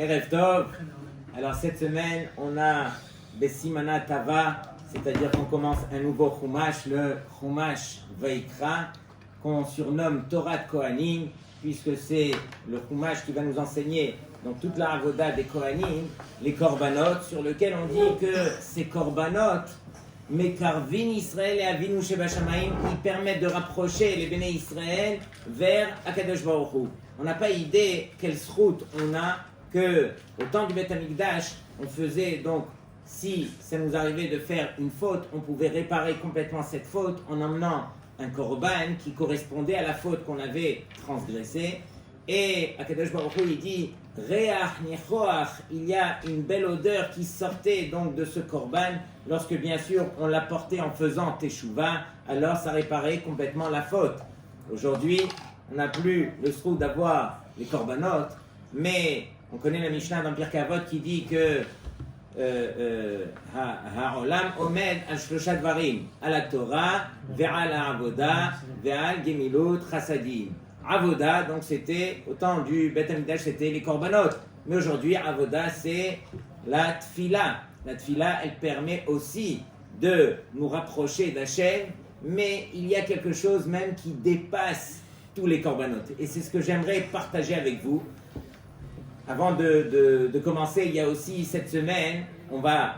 Erev Tov. Alors cette semaine, on a Besimana Tava, c'est-à-dire qu'on commence un nouveau Chumash, le Chumash Vaikra, qu'on surnomme Torah de Kohanim, puisque c'est le Chumash qui va nous enseigner dans toute la avoda des Kohanim, les Korbanot, sur lequel on dit que ces Korbanot, Mekarvin Israël et Avinu Sheba Shamayim, ils permettent de rapprocher les Béné Israël vers Akadosh Baruch Hu. On n'a pas idée quelle route on a, que au temps du Beth Amikdash, on faisait donc, si ça nous arrivait de faire une faute, on pouvait réparer complètement cette faute en emmenant un korban qui correspondait à la faute qu'on avait transgressée. Et Akadosh Baruch Hu, il dit Reach Nechoach, il y a une belle odeur qui sortait donc de ce korban, lorsque bien sûr on l'a porté en faisant Teshuvah, alors ça réparait complètement la faute. Aujourd'hui, on n'a plus le sroud d'avoir les korbanot, mais on connaît la Mishnah dans Pirkei Avot qui dit que Ha'olam omed al shlosha dvarim, à la Torah, ve'al ha'avoda, ve'al gemilut chasadim. Avoda, donc c'était, au temps du Beth Amikdash, c'était les korbanot. Mais aujourd'hui, Avoda, c'est la tfila. La tfila, elle permet aussi de nous rapprocher d'Hachem, mais il y a quelque chose même qui dépasse tous les korbanot. Et c'est ce que j'aimerais partager avec vous. Avant de commencer, il y a aussi cette semaine, on va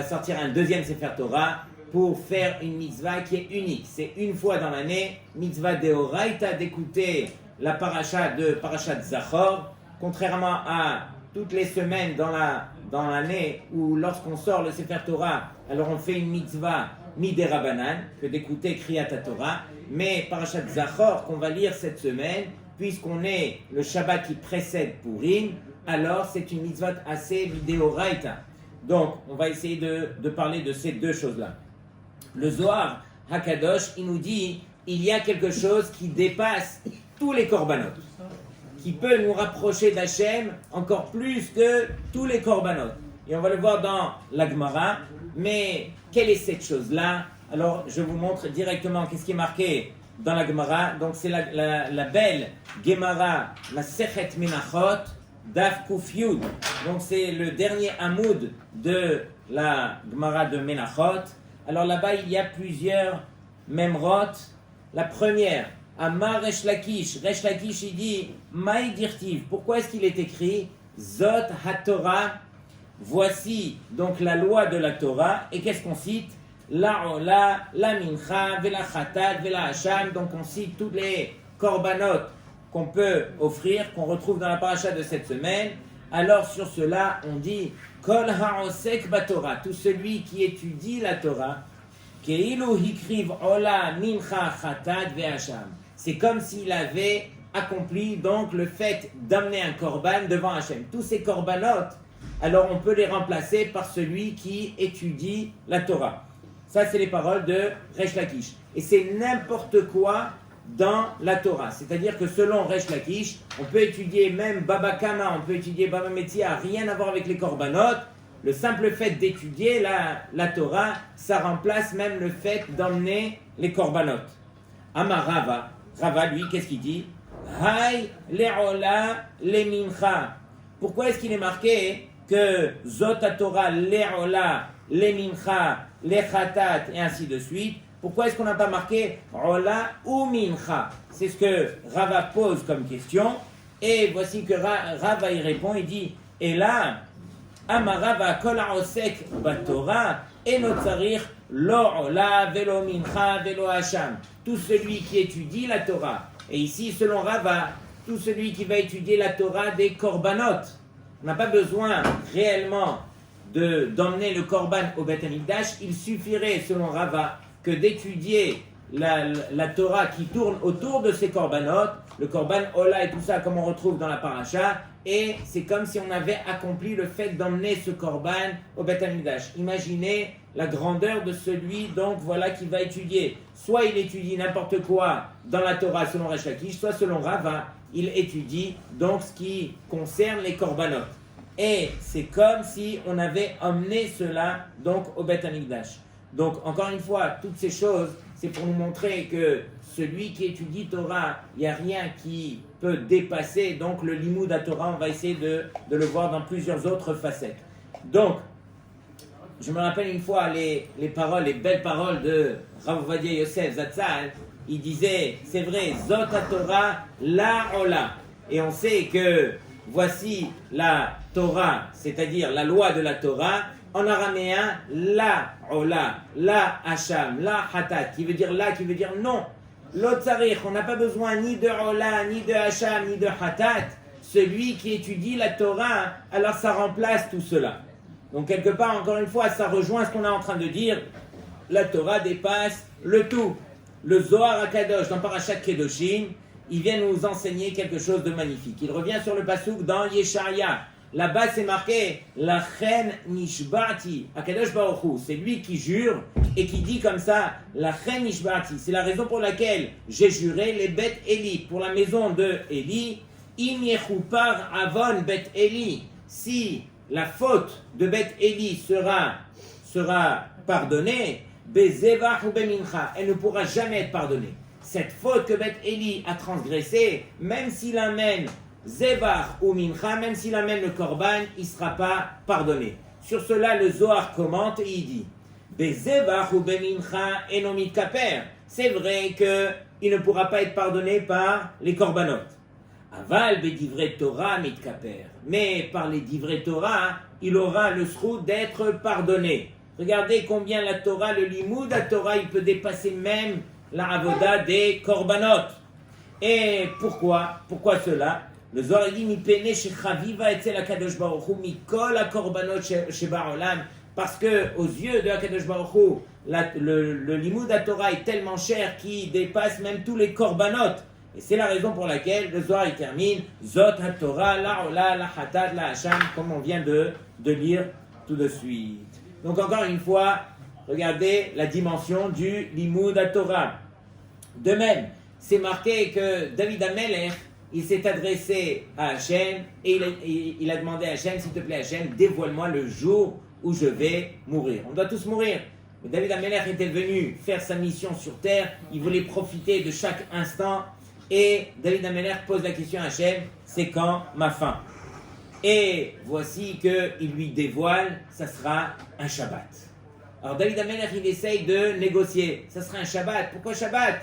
sortir un deuxième Sefer Torah pour faire une mitzvah qui est unique. C'est une fois dans l'année, mitzvah deoraita, d'écouter la paracha de Parashat Zachor, contrairement à toutes les semaines dans l'année où lorsqu'on sort le Sefer Torah, alors on fait une mitzvah midérabanan, que d'écouter Kriyat Torah, mais Parashat Zachor qu'on va lire cette semaine, puisqu'on est le Shabbat qui précède Purim, alors c'est une mitzvah assez midéoraita. Donc on va essayer de parler de ces deux choses-là. Le Zohar Hakadosh, il nous dit il y a quelque chose qui dépasse tous les korbanot, qui peut nous rapprocher d'Hachem encore plus que tous les korbanot. Et on va le voir dans la Gemara. Mais quelle est cette chose-là? Alors je vous montre directement qu'est-ce qui est marqué dans la Gemara. Donc c'est la belle Gemara Masechet Menachot Daf Kuf Yud. Donc c'est le dernier Hamoud de la Gemara de Menachot. Alors là-bas, il y a plusieurs memrot. La première, Amar Resh Lakish. Resh Lakish, il dit, Maï dirtiv. Pourquoi est-ce qu'il est écrit Zot HaTorah? Voici donc la loi de la Torah. Et qu'est-ce qu'on cite? La Ola, la Mincha, Vela Chatat, Vela Hacham. Donc on cite toutes les korbanot qu'on peut offrir, qu'on retrouve dans la paracha de cette semaine. Alors sur cela, on dit Kol ha'osek baTorah, tout celui qui étudie la Torah, Keilu hikriv ola mincha chatat ve'hasham. C'est comme s'il avait accompli donc le fait d'amener un korban devant Hachem. Tous ces korbanot, alors on peut les remplacer par celui qui étudie la Torah. Ça, c'est les paroles de Resh Lakish. Et c'est n'importe quoi dans la Torah. C'est-à-dire que selon Resh Lakish, on peut étudier même Baba Kama, on peut étudier Baba Metzia, rien à voir avec les korbanot. Le simple fait d'étudier la Torah, ça remplace même le fait d'emmener les korbanot. Amar Rava, Rava lui, qu'est-ce qu'il dit? Hay le'ola le'mincha. Pourquoi est-ce qu'il est marqué que Zot Torah le'ola le'mincha le'chatat et ainsi de suite? Pourquoi est-ce qu'on n'a pas marqué Ola ou Mincha? C'est ce que Rava pose comme question. Et voici que Rava y répond. Il dit et là, Amarava kol ha'osek baTorah eno tzarich lo Ola velo Mincha velo Hasham. Tout celui qui étudie la Torah. Et ici, selon Rava, tout celui qui va étudier la Torah des korbanot. On n'a pas besoin réellement d'emmener le korban au Beth Amikdash. Il suffirait, selon Rava, que d'étudier la Torah qui tourne autour de ces korbanot, le korban Ola et tout ça, comme on retrouve dans la paracha, et c'est comme si on avait accompli le fait d'emmener ce korban au Beth Amikdash. Imaginez la grandeur de celui donc voilà qui va étudier. Soit il étudie n'importe quoi dans la Torah selon Resh Lakish, soit selon Rava, il étudie donc ce qui concerne les korbanot. Et c'est comme si on avait emmené cela donc au Beth Amikdash. Donc, encore une fois, toutes ces choses, c'est pour nous montrer que celui qui étudie Torah, il n'y a rien qui peut dépasser donc le Limoud à Torah. On va essayer de le voir dans plusieurs autres facettes. Donc, je me rappelle une fois les paroles, les belles paroles de Rav Ovadia Yosef Zatzal. Il disait, c'est vrai, Zot Torah la Ola. Et on sait que voici la Torah, c'est-à-dire la loi de la Torah, en araméen, la Ola, la Hacham, la Hatat, qui veut dire là, qui veut dire non. L'Otzarich, on n'a pas besoin ni de Ola, ni de Hacham, ni de Hatat. Celui qui étudie la Torah, alors ça remplace tout cela. Donc quelque part, encore une fois, ça rejoint ce qu'on est en train de dire. La Torah dépasse le tout. Le Zohar HaKadosh, dans Parashat Kedoshim, il vient nous enseigner quelque chose de magnifique. Il revient sur le passouk dans Yesharia. Là-bas, c'est marqué la chen nishbati, HaKadosh Baruch Hu. C'est lui qui jure et qui dit comme ça, la chen nishbati. C'est la raison pour laquelle j'ai juré les bêtes Eli, pour la maison de Eli. Im yechupar avon bet Eli. Si la faute de bête Eli sera pardonnée, bezevach ou bemincha, elle ne pourra jamais être pardonnée. Cette faute que bête Eli a transgressée, même s'il amène zevach ou mincha, même s'il amène le korban, il ne sera pas pardonné. Sur cela, le Zohar commente et il dit, bezevach ou bemincha enomit kaper. C'est vrai qu'il ne pourra pas être pardonné par les korbanot. Aval bedivre Torah mitkaper. Mais par les divrei Torah, il aura le srout d'être pardonné. Regardez combien la Torah, le limoud à Torah, il peut dépasser même la avoda des korbanot. Et pourquoi cela? Le Zohar dit mi pene shechaviva etzel HaKadosh Baruch Hu mikol hakorbanot sheba olam. Parce que aux yeux de HaKadosh Baruch Hu, le limoud à Torah est tellement cher qu'il dépasse même tous les korbanot. Et c'est la raison pour laquelle le Zohar il termine Zot HaTorah, la Ola, la Hatat, la Hacham, comme on vient de lire tout de suite. Donc encore une fois, regardez la dimension du Limoud HaTorah. De même, c'est marqué que David HaMelech, il s'est adressé à Hachem et il a demandé à Hachem, s'il te plaît Hachem, dévoile-moi le jour où je vais mourir. On doit tous mourir. Mais David HaMelech était venu faire sa mission sur terre, il voulait profiter de chaque instant. Et David HaMelech pose la question à Hachem, c'est quand ma fin? Et voici qu'il lui dévoile, ça sera un Shabbat. Alors David HaMelech, il essaye de négocier, ça sera un Shabbat. Pourquoi Shabbat?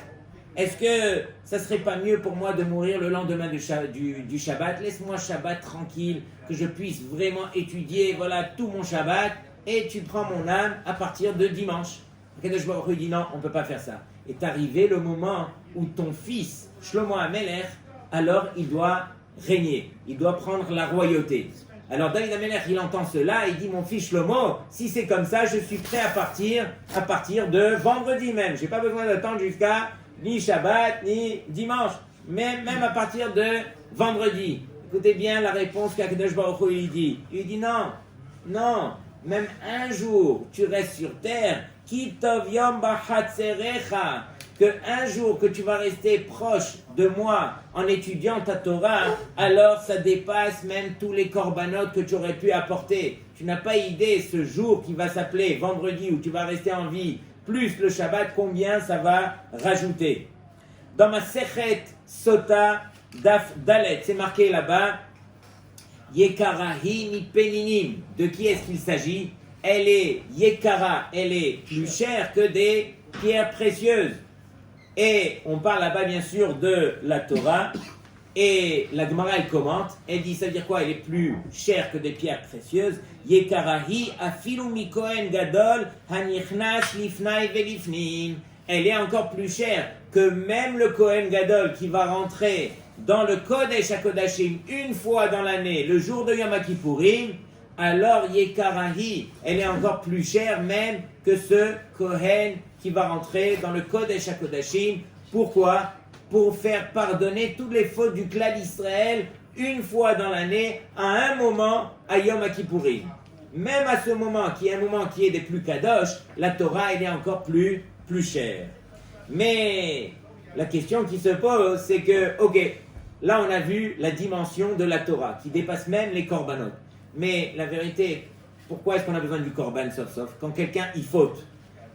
Est-ce que ça serait pas mieux pour moi de mourir le lendemain du Shabbat? Laisse-moi Shabbat tranquille, que je puisse vraiment étudier, voilà, tout mon Shabbat, et tu prends mon âme à partir de dimanche. Kadosh Baruch Hu dit non, on ne peut pas faire ça. Est arrivé le moment où ton fils, Shlomo HaMelech, alors il doit régner, il doit prendre la royauté. Alors David HaMelech, il entend cela, il dit mon fils Shlomo, si c'est comme ça, je suis prêt à partir de vendredi même. Je n'ai pas besoin d'attendre jusqu'à ni Shabbat, ni dimanche, mais même à partir de vendredi. Écoutez bien la réponse qu'Akadosh Baruch Hu lui dit. Il dit non, même un jour, tu restes sur terre, ki tov yom b'chatzerecha, que un jour que tu vas rester proche de moi en étudiant ta Torah, alors ça dépasse même tous les korbanot que tu aurais pu apporter. Tu n'as pas idée ce jour qui va s'appeler vendredi où tu vas rester en vie, plus le Shabbat, combien ça va rajouter. Dans ma Sechet Sota Daf Dalet, c'est marqué là-bas, Yekarahi mi peninim. De qui est-ce qu'il s'agit? Elle est Yekara, elle est plus chère que des pierres précieuses. Et on parle là-bas bien sûr de la Torah. Et la Gemara elle commente, elle dit ça veut dire quoi? Elle est plus chère que des pierres précieuses. Yekarahi afilu mi kohen gadol hanichnas lifnai velifnim. Elle est encore plus chère que même le Kohen Gadol qui va rentrer dans le Kodesh HaKodashim une fois dans l'année, le jour de Yom Kippourim. Alors Yekarahi, elle est encore plus chère même que ce Kohen qui va rentrer dans le Kodesh HaKodashim. Pourquoi? Pour faire pardonner toutes les fautes du clan d'Israël une fois dans l'année, à un moment, à Yom Kippourim. Même à ce moment, qui est un moment qui est des plus kadosh, la Torah, elle est encore plus chère. Mais la question qui se pose, c'est que, ok, là on a vu la dimension de la Torah, qui dépasse même les korbanot. Mais la vérité, pourquoi est-ce qu'on a besoin du korban sauf quand quelqu'un y faute?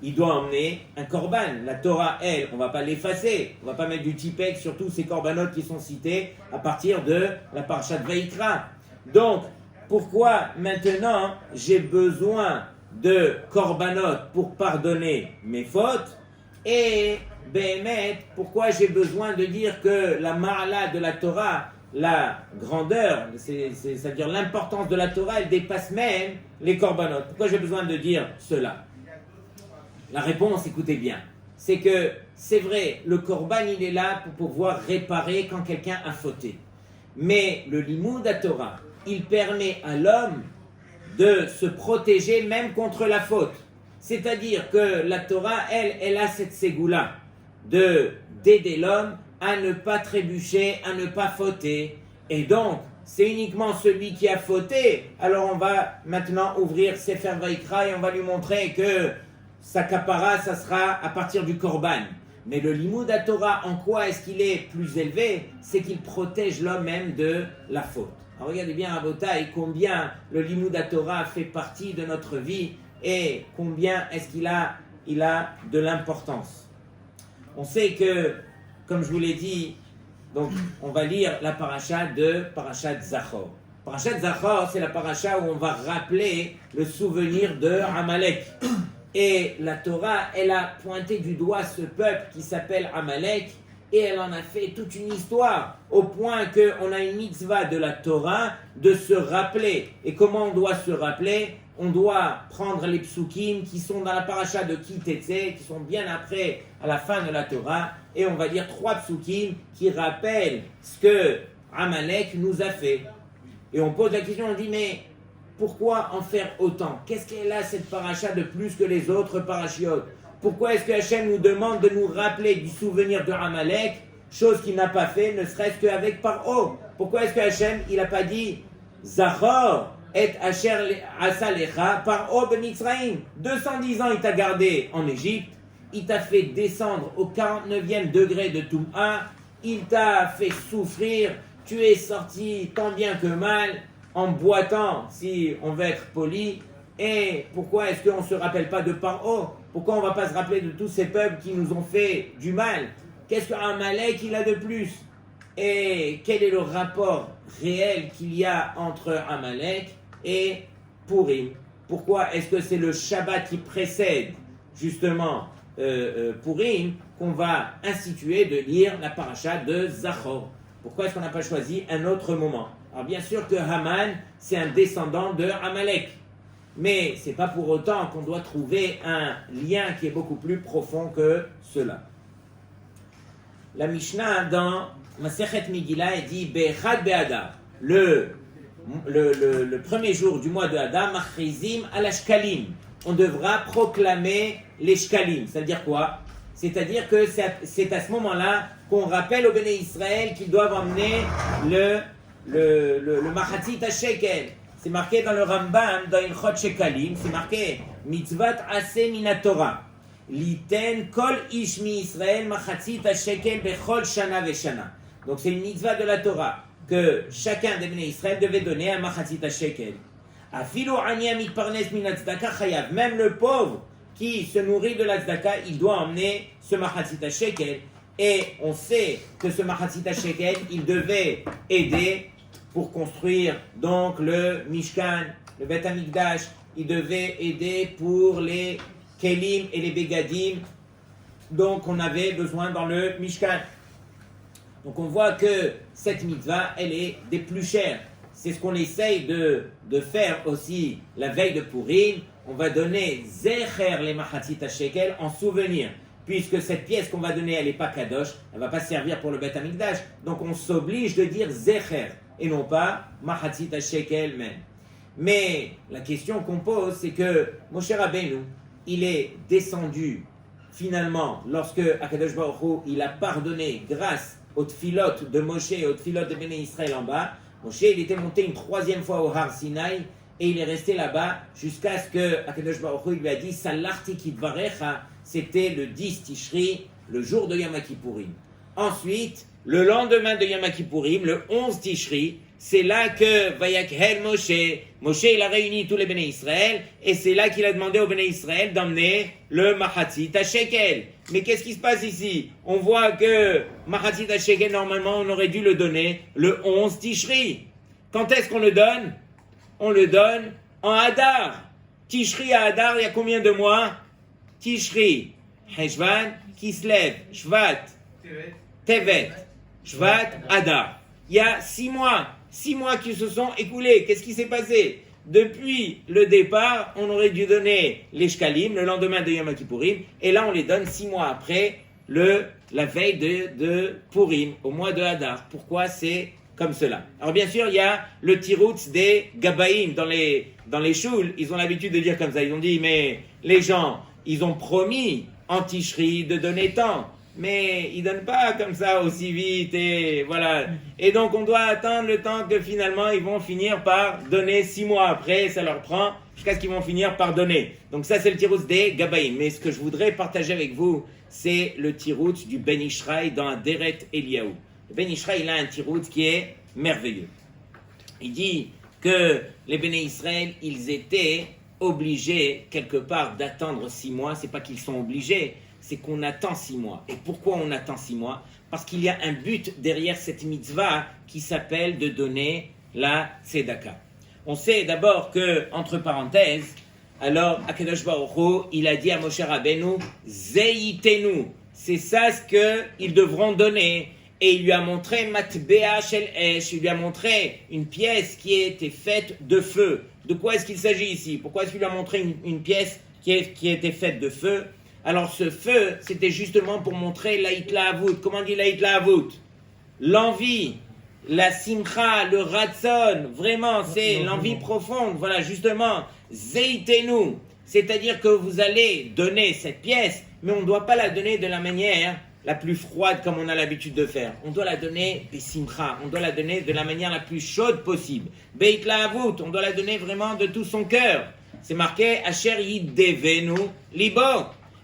il doit emmener un korban. La Torah, elle, on ne va pas l'effacer. On ne va pas mettre du tipek sur tous ces korbanotes qui sont cités à partir de la parashat Vayikra. Donc, pourquoi maintenant j'ai besoin de korbanot pour pardonner mes fautes? Et Béhémet, pourquoi j'ai besoin de dire que la ma'ala de la Torah, la grandeur, c'est-à-dire l'importance de la Torah, elle dépasse même les korbanot? Pourquoi j'ai besoin de dire cela? La réponse, écoutez bien, c'est que c'est vrai, le korban il est là pour pouvoir réparer quand quelqu'un a fauté. Mais le limoud à Torah, il permet à l'homme de se protéger même contre la faute. C'est-à-dire que la Torah, elle a cette ségoula d'aider l'homme à ne pas trébucher, à ne pas fauter. Et donc, c'est uniquement celui qui a fauté. Alors on va maintenant ouvrir Sefer Vayikra et on va lui montrer que sa kapara, ça sera à partir du korban. Mais le limoud à Torah, en quoi est-ce qu'il est plus élevé? C'est qu'il protège l'homme même de la faute. Alors regardez bien, Rabotai, combien le limoud à Torah fait partie de notre vie et combien est-ce qu'il a de l'importance. On sait que, comme je vous l'ai dit, donc on va lire la paracha de Parashat Zachor. Parashat Zachor, c'est la paracha où on va rappeler le souvenir de Amalek. Et la Torah, elle a pointé du doigt ce peuple qui s'appelle Amalek et elle en a fait toute une histoire au point qu'on a une mitzvah de la Torah de se rappeler. Et comment on doit se rappeler? On doit prendre les psukim qui sont dans la paracha de Ki Tetzé, qui sont bien après, à la fin de la Torah, et on va dire 3 psukim qui rappellent ce que Amalek nous a fait. Et on pose la question, on dit, mais pourquoi en faire autant? Qu'est-ce qu'elle a cette paracha de plus que les autres parachiotes? Pourquoi est-ce que Hachem nous demande de nous rappeler du souvenir de Amalek, chose qu'il n'a pas fait, ne serait-ce qu'avec Paro? Pourquoi est-ce que Hachem, il n'a pas dit Zachor et Asher Asalecha Paro ben Mitzraïm? 210 ans il t'a gardé en Égypte, il t'a fait descendre au 49e degré de Toum'a, il t'a fait souffrir, tu es sorti tant bien que mal, en boitant, si on veut être poli. Et pourquoi est-ce qu'on ne se rappelle pas de Paro? Pourquoi on ne va pas se rappeler de tous ces peuples qui nous ont fait du mal? Qu'est-ce qu'Amalek il a de plus? Et quel est le rapport réel qu'il y a entre Amalek et Purim? Pourquoi est-ce que c'est le Shabbat qui précède justement Purim qu'on va instituer de lire la paracha de Zachor? Pourquoi est-ce qu'on n'a pas choisi un autre moment? Alors bien sûr que Haman, c'est un descendant de Amalek. Mais ce n'est pas pour autant qu'on doit trouver un lien qui est beaucoup plus profond que cela. La Mishnah dans Masechet Megillah, elle dit Bechad Be'adar. Le premier jour du mois de Hadar, Machrizim al Shkalim. On devra proclamer les Shkalim. Ça veut dire quoi? C'est-à-dire que c'est à ce moment-là qu'on rappelle aux Béné Israël qu'ils doivent emmener le Machatzit HaShekel. C'est marqué dans le Rambam, dans Ilchot Shekalim, c'est marqué Mitzvat Aseh Mina Torah. Liten Kol Ish Mi Israël Machatzit HaShekel Bechol Shana Veshana. Donc c'est une mitzvah de la Torah que chacun des Bnei Israël devait donner un Machatzit HaShekel. Afilu Anya Mitparnes Min Tzedaka Chayav. Même le pauvre qui se nourrit de la tzedaka, il doit emmener ce Machatzit HaShekel. Et on sait que ce Machatzit HaShekel, il devait aider pour construire donc le Mishkan, le Beth Amikdash, il devait aider pour les Kelim et les Begadim, donc on avait besoin dans le Mishkan. Donc on voit que cette mitzvah, elle est des plus chères. C'est ce qu'on essaye de faire aussi la veille de Purim. On va donner Zecher les Machatzit HaShekel en souvenir. Puisque cette pièce qu'on va donner, elle n'est pas Kadosh, elle ne va pas servir pour le Beth Amikdash. Donc on s'oblige de dire Zecher et non pas Machatzit HaShekel même. Mais la question qu'on pose, c'est que Moshe Rabbeinu, il est descendu finalement lorsque Akadosh Baruch Hu, il a pardonné grâce aux tfilot de Moshe et aux tfilot de Béné Israël en bas. Moshe, il était monté une 3e fois au Har Sinaï et il est resté là-bas jusqu'à ce que Akadosh Baruch Hu lui a dit Salarti Kitvarecha. C'était le 10 Tishri, le jour de Yom Kippourim. Ensuite, le lendemain de Yom Kippourim, le 11 Tishri, c'est là que Vayakhel Moshe, il a réuni tous les Béné Israël, et c'est là qu'il a demandé aux Béné Israël d'emmener le Mahatzit à Shekel. Mais qu'est-ce qui se passe ici? On voit que Mahatzit à Shekel, normalement, on aurait dû le donner le 11 Tishri. Quand est-ce qu'on le donne? On le donne en Hadar. Tishri à Hadar, il y a combien de mois? Tishri, Heshvan, Kislev, Shvat, Tevet, Shvat, Hadar. Il y a 6 mois. 6 mois qui se sont écoulés. Qu'est-ce qui s'est passé? Depuis le départ, on aurait dû donner les shkalim le lendemain de Yom Kippourim, et là on les donne 6 mois après la veille de Purim, au mois de Hadar. Pourquoi c'est comme cela? Alors bien sûr, il y a le tiroutz des Gabaïm dans les shouls. Ils ont l'habitude de dire comme ça. Ils ont dit, mais les gens, ils ont promis en Tishri de donner tant. Mais ils ne donnent pas comme ça aussi vite, et voilà. Et donc on doit attendre le temps que finalement ils vont finir par donner 6 mois après, ça leur prend jusqu'à ce qu'ils vont finir par donner. Donc ça c'est le tiroutz des Gabaïm. Mais ce que je voudrais partager avec vous, c'est le tiroutz du Ben Ishraï dans Aderet Eliyahu. Le Ben Ishraï, il a un tiroutz qui est merveilleux. Il dit que les Béné Israël, ils étaient obligés quelque part d'attendre 6 mois. C'est pas qu'ils sont obligés, c'est qu'on attend 6 mois. Et pourquoi on attend 6 mois? Parce qu'il y a un but derrière cette mitzvah qui s'appelle de donner la tzedaka. On sait d'abord que, entre parenthèses, alors Akadosh Baruch Hu, il a dit à Moshe Rabbeinu, Zeitenu, c'est ça ce qu'ils devront donner. Et il lui a montré Matbea Shel Esh, il lui a montré une pièce qui était faite de feu. De quoi est-ce qu'il s'agit ici? Pourquoi est-ce qu'il lui a montré une pièce qui était faite de feu? Alors ce feu, c'était justement pour montrer la Hitlahavut. Comment on dit la Hitlahavut? L'envie, la simcha, le ratson, vraiment, c'est l'envie profonde. Voilà, justement, zeitenu, c'est-à-dire que vous allez donner cette pièce, mais on ne doit pas la donner de la manière la plus froide comme on a l'habitude de faire. On doit la donner besimcha, on doit la donner de la manière la plus chaude possible. Beit lahavut, on doit la donner vraiment de tout son cœur. C'est marqué Asher yidevenu libo.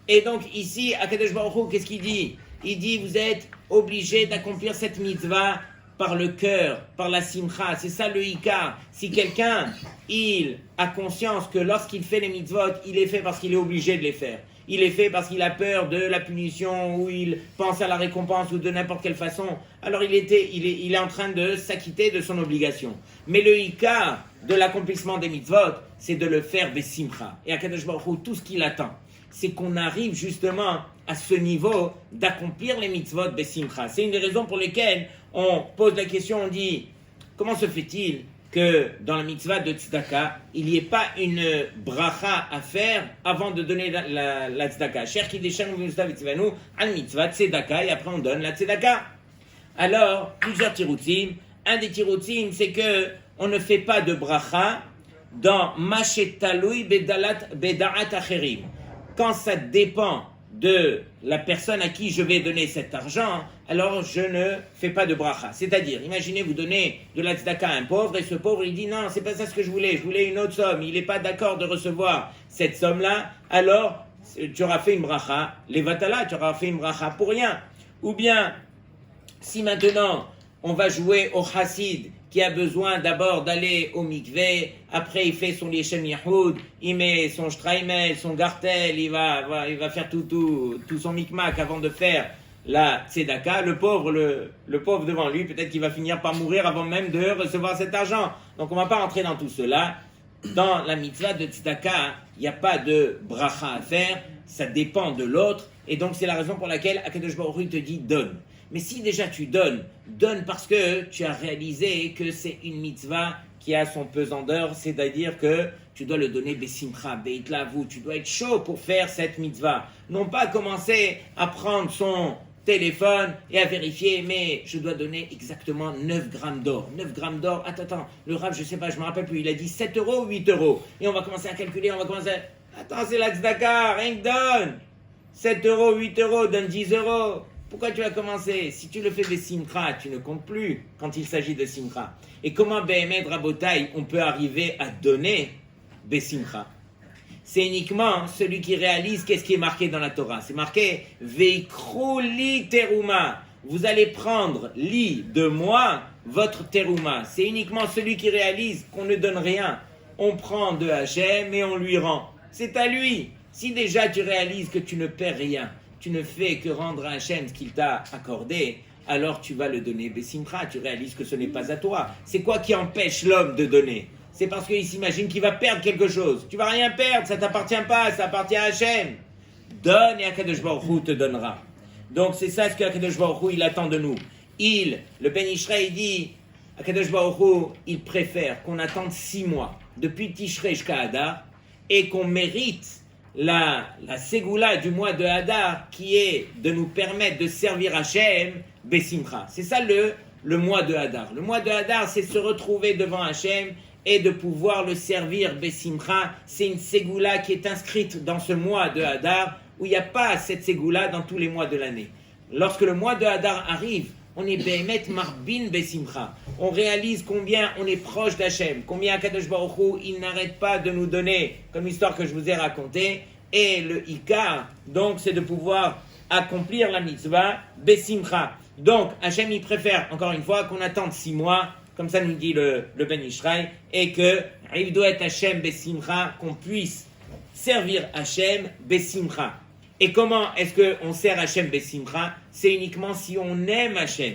Et donc ici, Akadosh Baruch Hu, qu'est-ce qu'il dit? Il dit, vous êtes obligés d'accomplir cette mitzvah par le cœur, par la simcha. C'est ça le hika. Si quelqu'un, il a conscience que lorsqu'il fait les mitzvot, il est fait parce qu'il est obligé de les faire. Il est fait parce qu'il a peur de la punition, ou il pense à la récompense, ou de n'importe quelle façon. Alors il est en train de s'acquitter de son obligation. Mais le hika de l'accomplissement des mitzvot, c'est de le faire besimcha. Et à Kadosh Baruch Hu, tout ce qu'il attend, c'est qu'on arrive justement à ce niveau d'accomplir les mitzvot besimcha. C'est une des raisons pour lesquelles on pose la question, on dit, comment se fait-il que dans la mitzvah de tzedaka, il n'y ait pas une bracha à faire avant de donner la tzedaka. Cher qui déchire nous mitzvah al mitzvah tzedaka, et après on donne la tzedaka. Alors, plusieurs tiroutim. Un des tiroutim, c'est que on ne fait pas de bracha dans mashetaloui bedaat acherim. Quand ça dépend de la personne à qui je vais donner cet argent, alors je ne fais pas de bracha. C'est-à-dire, imaginez, vous donnez de la tzedaka à un pauvre, et ce pauvre, il dit, non, c'est pas ça ce que je voulais une autre somme, il n'est pas d'accord de recevoir cette somme-là, alors tu auras fait une bracha, levatala, tu auras fait une bracha pour rien. Ou bien, si maintenant, on va jouer au chassid, qui a besoin d'abord d'aller au mikvé, après il fait son lieshem yahoud, il met son shtraimel, son gartel, il va faire tout son micmac avant de faire la tzedaka. Le pauvre devant lui, peut-être qu'il va finir par mourir avant même de recevoir cet argent. Donc on ne va pas entrer dans tout cela. Dans la mitzvah de tzedaka, il n'y a pas de bracha à faire, ça dépend de l'autre, et donc c'est la raison pour laquelle Akadosh Baruch Hu te dit donne. Mais si déjà tu donnes parce que tu as réalisé que c'est une mitzvah qui a son pesant d'heure, c'est-à-dire que tu dois le donner besimcha, beitlavu, tu dois être chaud pour faire cette mitzvah. Non pas commencer à prendre son téléphone et à vérifier, mais je dois donner exactement 9 grammes d'or. 9 grammes d'or, attends, le Rav, je sais pas, je me rappelle plus, il a dit 7 euros ou 8 euros. Et on va commencer à calculer, attends, c'est la tzedaka, rien que donne. 7 euros, 8 euros, donne 10 euros. Pourquoi tu vas commencer? Si tu le fais des simcha, tu ne comptes plus quand il s'agit de simcha. Et comment Behemet Rabotai, on peut arriver à donner besimcha? C'est uniquement celui qui réalise qu'est-ce qui est marqué dans la Torah. C'est marqué Veikru li teruma. Vous allez prendre li de moi votre terouma. C'est uniquement celui qui réalise qu'on ne donne rien. On prend de Hachem et on lui rend. C'est à lui. Si déjà tu réalises que tu ne perds rien, tu ne fais que rendre à Hachem ce qu'il t'a accordé, alors tu vas le donner Bessimcha. Tu réalises que ce n'est pas à toi. C'est quoi qui empêche l'homme de donner? C'est parce qu'il s'imagine qu'il va perdre quelque chose. Tu vas rien perdre, ça t'appartient pas, ça appartient à Hachem. Donne et Akadosh Baruch Hu te donnera. Donc c'est ça ce que Akadosh Baruch Hu il attend de nous. Le Ben Ishrei dit, Akadosh Baruch Hu, il préfère qu'on attende 6 mois, depuis Tishrei jusqu'à Hadar, et qu'on mérite la ségoula du mois de Hadar, qui est de nous permettre de servir Hachem, Bessimcha. C'est ça le mois de Hadar. Le mois de Hadar, c'est se retrouver devant Hachem et de pouvoir le servir, Bessimcha. C'est une ségoula qui est inscrite dans ce mois de Hadar, où il n'y a pas cette ségoula dans tous les mois de l'année. Lorsque le mois de Hadar arrive, on est Behemet Marbin Bessimcha. On réalise combien on est proche d'Hachem, combien Kadosh Baruch Hu, il n'arrête pas de nous donner, comme l'histoire que je vous ai racontée. Et le Ikar, donc, c'est de pouvoir accomplir la mitzvah Bessimcha. Donc, Hachem, il préfère, encore une fois, qu'on attende 6 mois, comme ça nous dit le Ben Ishrei, et que il doit être Hachem Bessimcha, qu'on puisse servir Hachem Bessimcha. Et comment est-ce qu'on sert Hachem Bessimcha? C'est uniquement si on aime Hachem.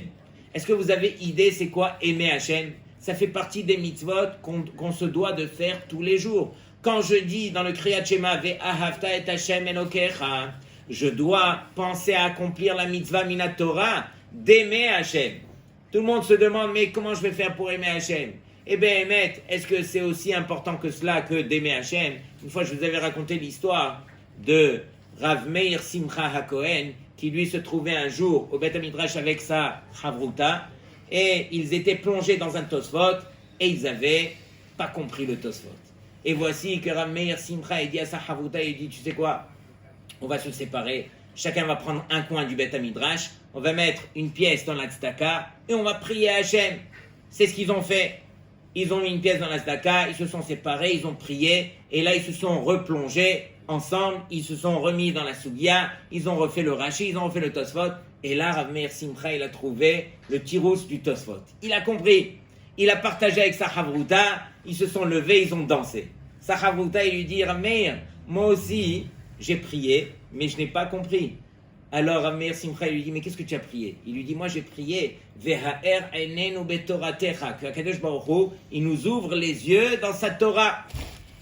Est-ce que vous avez idée c'est quoi aimer Hachem? Ça fait partie des mitzvot qu'on se doit de faire tous les jours. Quand je dis dans le Kriyat Shema Ve'ahavta et Hachem Elokecha, je dois penser à accomplir la mitzvah Minatora d'aimer Hachem. Tout le monde se demande mais comment je vais faire pour aimer Hachem? Eh bien, Emet, est-ce que c'est aussi important que cela que d'aimer Hachem? Une fois, je vous avais raconté l'histoire de Rav Meir Simcha HaKohen, qui lui se trouvait un jour au Beth Midrash avec sa Chavruta, et ils étaient plongés dans un Tosfot, et ils n'avaient pas compris le Tosfot. Et voici que Rav Meir Simcha dit à sa Chavruta, il dit, tu sais quoi, on va se séparer, chacun va prendre un coin du Beth Midrash, on va mettre une pièce dans la tzedaka, et on va prier à Hachem. C'est ce qu'ils ont fait. Ils ont mis une pièce dans la tzedaka, ils se sont séparés, ils ont prié, et là ils se sont replongés ensemble, ils se sont remis dans la Sugia, ils ont refait le Rashi, ils ont refait le Tosfot, et là Rav Meir Simcha, il a trouvé le tirous du Tosfot. Il a compris, il a partagé avec sa Chavruta, ils se sont levés, ils ont dansé. Sa Chavruta, il lui dit, Rav Meir, moi aussi, j'ai prié, mais je n'ai pas compris. Alors Rav Meir Simcha lui dit, mais qu'est-ce que tu as prié? Il lui dit, moi j'ai prié, Ve'ha'er einenu betoratecha, que Akadosh Baruch Hu, il nous ouvre les yeux dans sa Torah.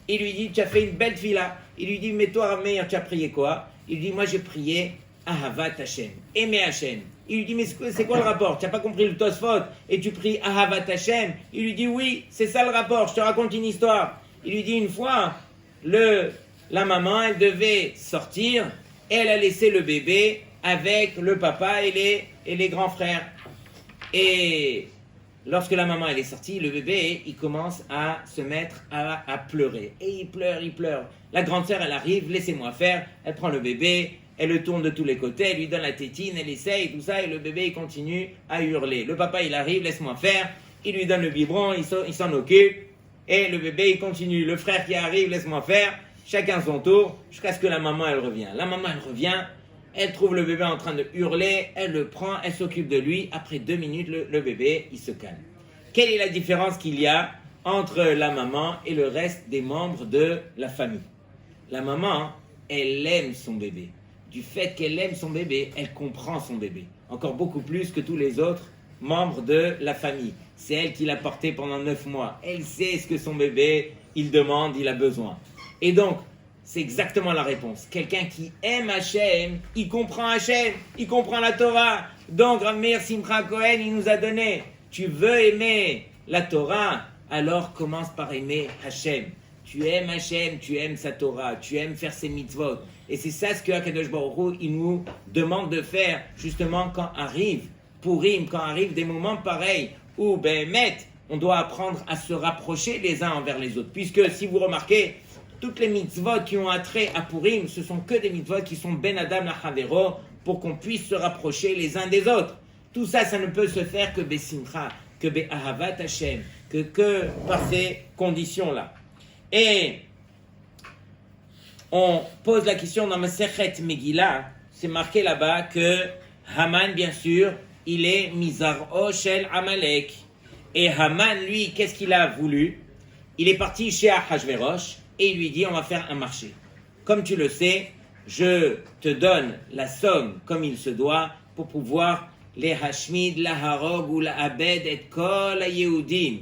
Il lui dit, tu as fait une belle fila. Il lui dit, mais toi Rav Meir, tu as prié quoi? Il lui dit, moi j'ai prié Ahavat Hashem, aimer Hashem. Il lui dit, mais c'est quoi le rapport? Tu n'as pas compris le Tosfot et tu pries Ahavat Hashem? Il lui dit, oui, c'est ça le rapport, je te raconte une histoire. Il lui dit, une fois, la maman, elle devait sortir, et elle a laissé le bébé avec le papa et les grands frères. Et lorsque la maman elle est sortie, le bébé, il commence à se mettre à pleurer. Et il pleure. La grande sœur, elle arrive, laissez-moi faire. Elle prend le bébé, elle le tourne de tous les côtés, elle lui donne la tétine, elle essaye, tout ça, et le bébé, il continue à hurler. Le papa, il arrive, laisse-moi faire. Il lui donne le biberon, il s'en occupe. Et le bébé, il continue. Le frère qui arrive, laisse-moi faire. Chacun son tour, jusqu'à ce que la maman, elle revient. La maman, elle revient, elle trouve le bébé en train de hurler, elle le prend, elle s'occupe de lui. Après 2 minutes, le bébé, il se calme. Quelle est la différence qu'il y a entre la maman et le reste des membres de la famille? La maman, elle aime son bébé. Du fait qu'elle aime son bébé, elle comprend son bébé. Encore beaucoup plus que tous les autres membres de la famille. C'est elle qui l'a porté pendant 9 mois. Elle sait ce que son bébé, il demande, il a besoin. Et donc, c'est exactement la réponse. Quelqu'un qui aime Hachem, il comprend Hachem, il comprend la Torah. Donc, Rav Meir Simcha Cohen, il nous a donné, tu veux aimer la Torah, alors commence par aimer Hachem. Tu aimes Hachem, tu aimes sa Torah, tu aimes faire ses mitzvot. Et c'est ça ce que Akadosh Baruch Hu, il nous demande de faire, justement, quand arrive Purim, quand arrivent des moments pareils, où, on doit apprendre à se rapprocher les uns envers les autres. Puisque, si vous remarquez, toutes les mitzvot qui ont attrait à Purim, ce sont que des mitzvot qui sont ben adam lachavero, pour qu'on puisse se rapprocher les uns des autres. Tout ça, ça ne peut se faire que besimcha, que be'ahavat Hashem, que par ces conditions-là. Et on pose la question dans Masechet Megillah, c'est marqué là-bas que Haman, bien sûr, il est Mizar'o shel Amalek. Et Haman, lui, qu'est-ce qu'il a voulu? Il est parti chez Ahashverosh et il lui dit, on va faire un marché. Comme tu le sais, je te donne la somme comme il se doit pour pouvoir les hashmid, la harog ou la abed et kol yehudim.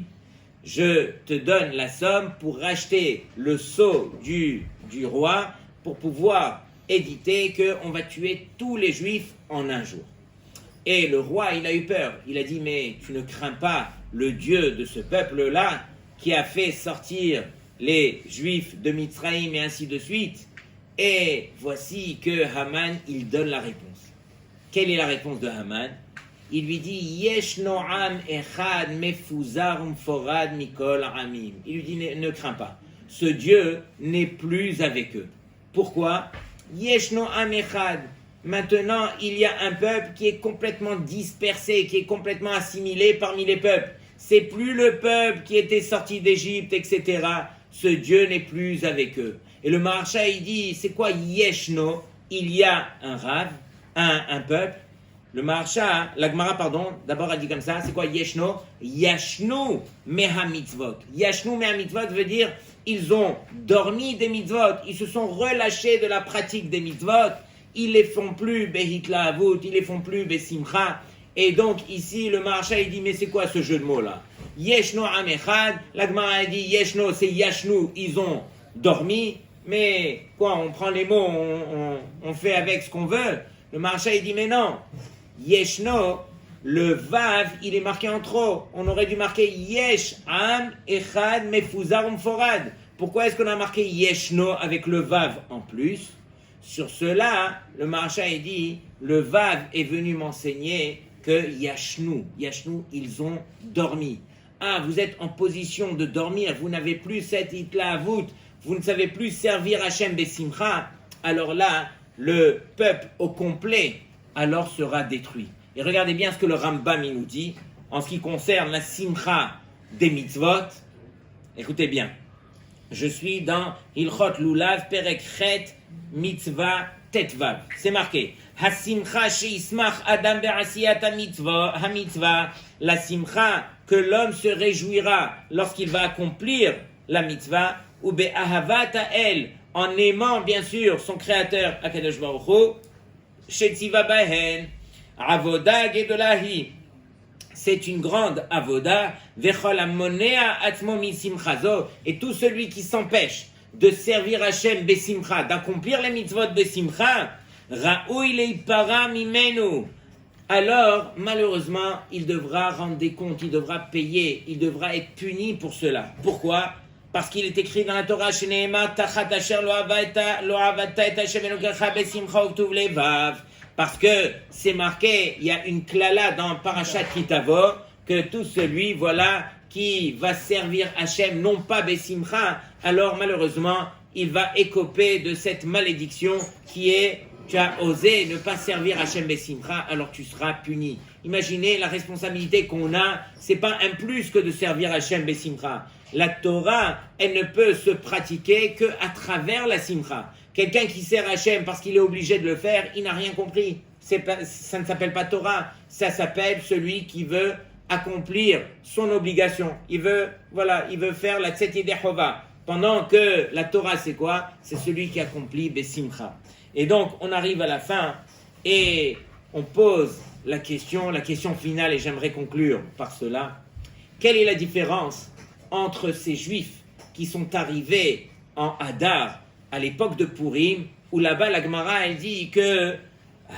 Je te donne la somme pour racheter le sceau du roi pour pouvoir éditer qu'on va tuer tous les juifs en un jour. Et le roi, il a eu peur. Il a dit, mais tu ne crains pas le Dieu de ce peuple-là qui a fait sortir les juifs de Mitzraïm et ainsi de suite. Et voici que Haman, il donne la réponse. Quelle est la réponse de Haman? Il lui dit, Yesh no'am echad mefuzar umforad mikol amim. Il lui dit, ne crains pas. Ce Dieu n'est plus avec eux. Pourquoi? Yesh no'am echad. Maintenant, il y a un peuple qui est complètement dispersé, qui est complètement assimilé parmi les peuples. C'est plus le peuple qui était sorti d'Égypte, etc. Ce Dieu n'est plus avec eux. Et le Maharsha, il dit, c'est quoi Yeshno? Il y a un Rav, un peuple. Le Maharsha, la Gemara, pardon, d'abord elle dit comme ça, c'est quoi Yeshno? Yashnu meha mitzvot. Yashnu meha mitzvot veut dire, ils ont dormi des mitzvot, ils se sont relâchés de la pratique des mitzvot, ils les font plus behitla avut, ils les font plus besimcha. Et donc ici, le Maharsha, il dit, mais c'est quoi ce jeu de mots-là? Yeshno amechad, la Gemara, elle dit, Yeshno, c'est Yashnu, ils ont dormi, mais quoi, on prend les mots, on fait avec ce qu'on veut. Le Maharsha, il dit, mais non, Yeshno, le Vav, il est marqué en trop. On aurait dû marquer Yesh, Am, Echad, Mefuzar, Umforad. Pourquoi est-ce qu'on a marqué Yeshno avec le Vav en plus? Sur cela, le Maharsha, il dit, le Vav est venu m'enseigner que Yashnu, ils ont dormi. Ah, vous êtes en position de dormir, vous n'avez plus cette itlaavout, vous ne savez plus servir Hachem Besimcha, alors là, le peuple au complet, alors sera détruit. Et regardez bien ce que le Rambam il nous dit, en ce qui concerne la Simcha des mitzvot. Écoutez bien, je suis dans Hilchot Lulav, Perek Chet, Mitzvah, Tetvav. C'est marqué. Hasimcha sheismach adam be'asiyat ha-mitzvah. La simcha que l'homme se réjouira lorsqu'il va accomplir la mitzvah, ou be'ahavat ha'el, en aimant bien sûr son créateur Akadosh Baruch Hu, shetziva bahen, avoda gedolahi. C'est une grande avoda, vechol amonea atzmo misimchazo, et tout celui qui s'empêche de servir Hachem besimcha, d'accomplir les mitzvot besimcha, ra'ouy leipara mimenu. Alors, malheureusement, il devra rendre des comptes, il devra payer, il devra être puni pour cela. Pourquoi? Parce qu'il est écrit dans la Torah, Shneema tachat asher lo avata et Hachem elokecha besimcha uktuv levav. Parce que c'est marqué, il y a une klala dans Parashat Kitavo, que tout celui, voilà, qui va servir Hachem, non pas besimcha, alors malheureusement, il va écoper de cette malédiction qui est, tu as osé ne pas servir Hachem besimcha, alors tu seras puni. Imaginez la responsabilité qu'on a, c'est pas un plus que de servir Hachem besimcha. La Torah, elle ne peut se pratiquer que à travers la simcha. Quelqu'un qui sert Hachem parce qu'il est obligé de le faire, il n'a rien compris. Ça ne s'appelle pas Torah, ça s'appelle celui qui veut accomplir son obligation. Il veut faire la Tzet Yedei Chova. Pendant que la Torah, c'est quoi? C'est celui qui accomplit Besimcha. Et donc, on arrive à la fin et on pose la question finale, et j'aimerais conclure par cela. Quelle est la différence entre ces Juifs qui sont arrivés en Hadar à l'époque de Purim, où là-bas la Gemara elle dit que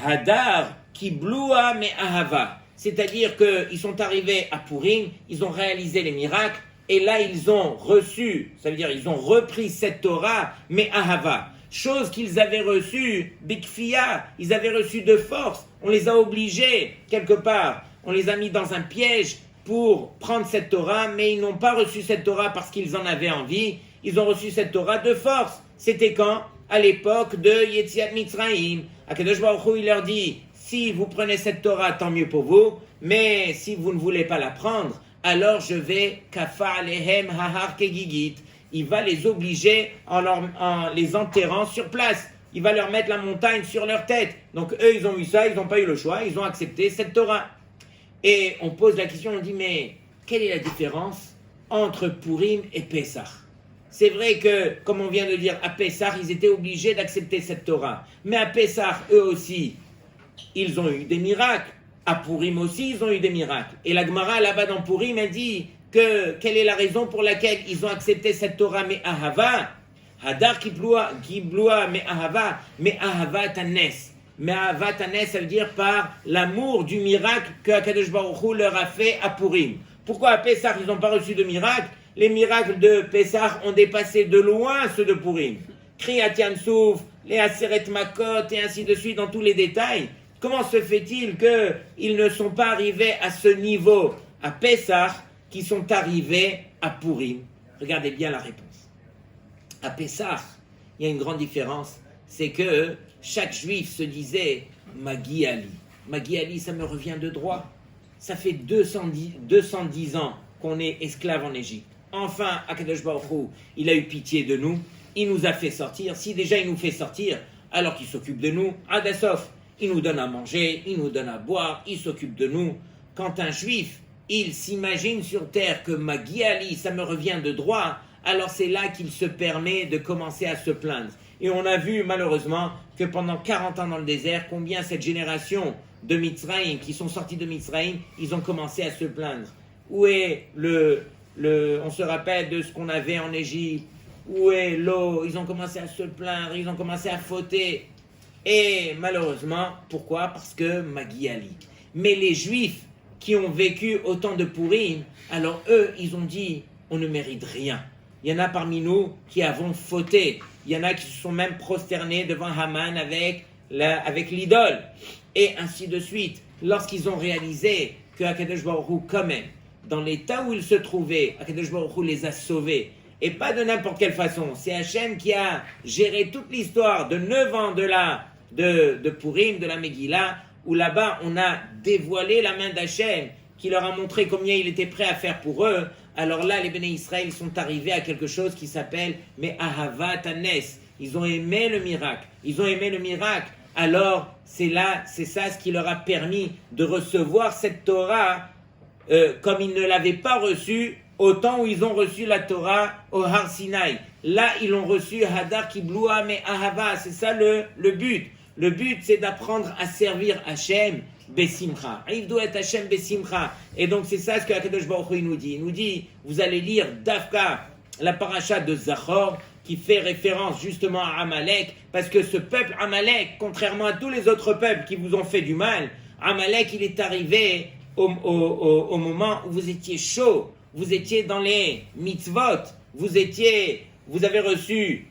Hadar kibloua me ahava, c'est-à-dire qu'ils sont arrivés à Purim, ils ont réalisé les miracles, et là ils ont reçu, ça veut dire ils ont repris cette Torah, mais ahava, chose qu'ils avaient reçue, bikfia, ils avaient reçu de force, on les a obligés quelque part, on les a mis dans un piège pour prendre cette Torah, mais ils n'ont pas reçu cette Torah parce qu'ils en avaient envie, ils ont reçu cette Torah de force. C'était quand? À l'époque de Yetziat Mitzrayim. Akadosh Baruch Hu, il leur dit, si vous prenez cette Torah, tant mieux pour vous, mais si vous ne voulez pas la prendre, alors je vais kafa alehem hahar kegigit. Il va les obliger en les enterrant sur place. Il va leur mettre la montagne sur leur tête. Donc eux, ils ont eu ça, ils n'ont pas eu le choix, ils ont accepté cette Torah. Et on pose la question, on dit, mais quelle est la différence entre Purim et Pessah? C'est vrai que, comme on vient de dire, à Pessah, ils étaient obligés d'accepter cette Torah. Mais à Pessah, eux aussi, ils ont eu des miracles. À Purim aussi, ils ont eu des miracles. Et la Gemara, là-bas dans Purim, elle dit que quelle est la raison pour laquelle ils ont accepté cette Torah, mais Ahava, Hadar Kibloua, mais Ahava Tanes. Mais Ahava Tanes, ça veut dire par l'amour du miracle que Akadosh Baruch Hu leur a fait à Purim. Pourquoi à Pessah, ils n'ont pas reçu de miracle? Les miracles de Pessah ont dépassé de loin ceux de Purim. Kriyat Yam-Souf, les Aseret Makot et ainsi de suite dans tous les détails. Comment se fait-il qu'ils ne sont pas arrivés à ce niveau à Pessah qui sont arrivés à Purim? Regardez bien la réponse. À Pessah, il y a une grande différence. C'est que chaque juif se disait Magi Ali. Magi Ali, ça me revient de droit. Ça fait 210 ans qu'on est esclave en Égypte. Enfin, Akadosh Baruch Hu, il a eu pitié de nous. Il nous a fait sortir. Si déjà il nous fait sortir, alors qu'il s'occupe de nous, Adassof, il nous donne à manger, il nous donne à boire, il s'occupe de nous. Quand un juif, il s'imagine sur terre que Magi Ali, ça me revient de droit, alors c'est là qu'il se permet de commencer à se plaindre. Et on a vu malheureusement que pendant 40 ans dans le désert, combien cette génération de Mitzrayim, qui sont sortis de Mitzrayim, ils ont commencé à se plaindre. Où est on se rappelle de ce qu'on avait en Égypte, où est l'eau? Ils ont commencé à se plaindre, ils ont commencé à fauter. Et malheureusement, pourquoi? Parce que Magi Ali. Mais les Juifs qui ont vécu autant de Purim, alors eux, ils ont dit, on ne mérite rien. Il y en a parmi nous qui avons fauté. Il y en a qui se sont même prosternés devant Haman avec l'idole. Et ainsi de suite. Lorsqu'ils ont réalisé que Akadosh Baruch Hu, quand même, dans l'état où ils se trouvaient, Akadosh Baruch Hu les a sauvés. Et pas de n'importe quelle façon. C'est Hachem qui a géré toute l'histoire de 9 ans de Purim, de la Megillah, où là-bas on a dévoilé la main d'Hachem, qui leur a montré combien il était prêt à faire pour eux. Alors là, les Béné Israël sont arrivés à quelque chose qui s'appelle Me'ahavat Hanes. Ils ont aimé le miracle. Ils ont aimé le miracle. Alors, c'est ça ce qui leur a permis de recevoir cette Torah comme ils ne l'avaient pas reçue au temps où ils ont reçu la Torah au Har Sinaï. Là, ils ont reçu Hadar Kibloua Me'ahava. C'est ça le but. Le but, c'est d'apprendre à servir Hachem Besimcha. Il doit être Hachem Besimcha. Et donc, c'est ça ce que Akadosh Baruch Hu nous dit. Il nous dit, vous allez lire Dafka, la paracha de Zachor, qui fait référence justement à Amalek, parce que ce peuple Amalek, contrairement à tous les autres peuples qui vous ont fait du mal, Amalek, il est arrivé au moment où vous étiez chaud, vous étiez dans les mitzvot, vous avez reçu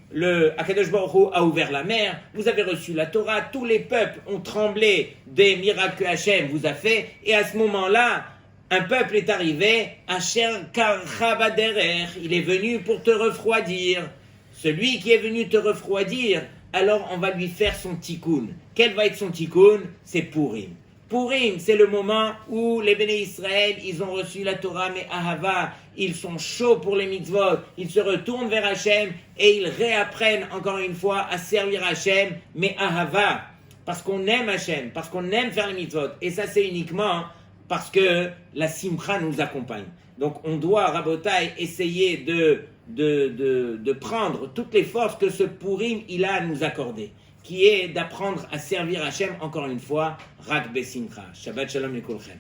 Akadosh Baruch Hu a ouvert la mer, vous avez reçu la Torah, tous les peuples ont tremblé des miracles que Hachem vous a fait, et à ce moment-là, un peuple est arrivé, Asher Karcha Baderer, il est venu pour te refroidir. Celui qui est venu te refroidir, alors on va lui faire son tikkun. Quel va être son tikkun? C'est Purim. Purim, c'est le moment où les Béné Israël, ils ont reçu la Torah, mais Ahava, ils sont chauds pour les mitzvot, ils se retournent vers Hachem et ils réapprennent encore une fois à servir Hachem, mais Ahava, parce qu'on aime Hachem, parce qu'on aime faire les mitzvot. Et ça, c'est uniquement parce que la Simcha nous accompagne. Donc on doit, Rabotai, essayer de prendre toutes les forces que ce Purim, il a à nous accorder, qui est d'apprendre à servir Hachem, encore une fois, Rak Besimcha. Shabbat Shalom Lekulchem.